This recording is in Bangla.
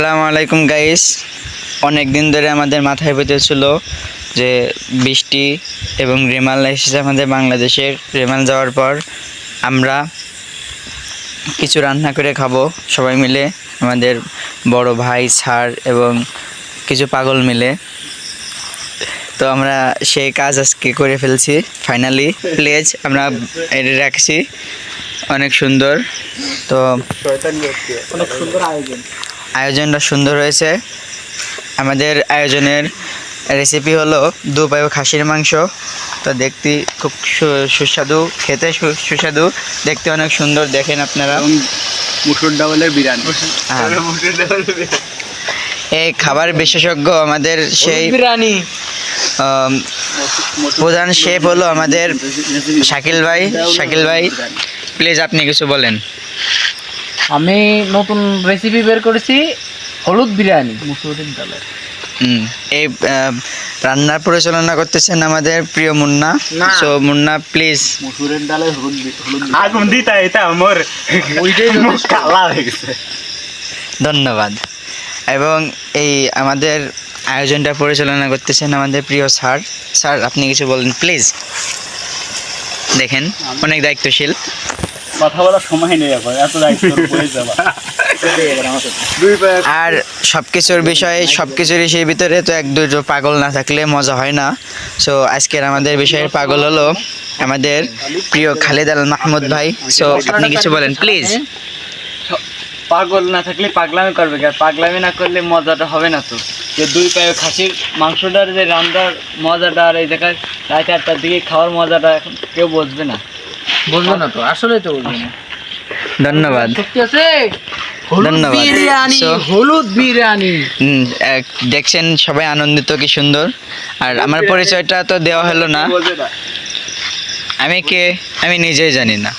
আসসালামু আলাইকুম গাইস। অনেক দিন ধরে আমাদের মাথায় পেতেছিল যে বৃষ্টি এবং রেমাল এসেছে আমাদের বাংলাদেশের। রেমাল যাওয়ার পর আমরা কিছু রান্না করে খাবো সবাই মিলে, আমাদের বড় ভাই, স্যার এবং কিছু পাগল মিলে। তো আমরা সেই কাজ আজকে করে ফেলছি ফাইনালি। প্লেজ আমরা এটা রাখছি, অনেক সুন্দর। তো অনেক সুন্দর আয়োজনটা সুন্দর হয়েছে। আমাদের আয়োজনের রেসিপি হলো দুপায় খাসির মাংস। তো দেখতে খুব সুস্বাদু, খেতে সুস্বাদু, দেখতে অনেক সুন্দর। দেখেন আপনারা, মুসুর ডাউলের বিরিয়ানি। এই খাবার বিশেষজ্ঞ আমাদের সেই বিরিয়ানি প্রধান শেফ হলো আমাদের শাকিল ভাই। শাকিল ভাই, প্লিজ আপনি কিছু বলেন। আমি নতুন রেসিপি বের করেছি, হলুদ বিরিয়ানি মুসুরের ডালের। এই রান্নার পরিচালনা করতেছেন আমাদের প্রিয় মুন্না। So Munna please. মুসুরের ডালের হলুদ আগুন দিতা এটা আমার ওইটাই কালা হয়ে গেছে। ধন্যবাদ। এবং এই আমাদের আয়োজনটা পরিচালনা করতেছেন আমাদের প্রিয় স্যার। স্যার আপনি কিছু বলেন প্লিজ। দেখেন অনেক দায়িত্বশীল। কথা বলার সময় নেই এখন, এত দায়িত্ব পড়ে যাবা। আর সবকিছুর বিষয়ে সবকিছুর সেই ভিতরে তো এক দুটো পাগল না থাকলে মজা হয় না। সো আজকের আমাদের বিষয়ের পাগল হলো আমাদের প্রিয় খালিদ আল মাহমুদ ভাই। সো আপনি কিছু বলেন প্লিজ। পাগল না থাকলে পাগলামি করবে, আর পাগলামি না করলে মজাটা হবে না। তো যে দুই পায়ে খাসির মাংসটার যে রান্নার মজাটা, আর এই জায়গায় রাত 8টার দিকে খাওয়ার মজাটা এখন কেউ বুঝবে না। বুঝবে না তো, আসলে তো বুঝবে না। ধন্যবাদ। সত্যি আছে। ধন্যবাদ। হলুদ বিরিয়ানি দেখছেন সবাই আনন্দিত, কি সুন্দর। আর আমার পরিচয়টা তো দেওয়া হলো না, আমি কে আমি নিজেই জানি না।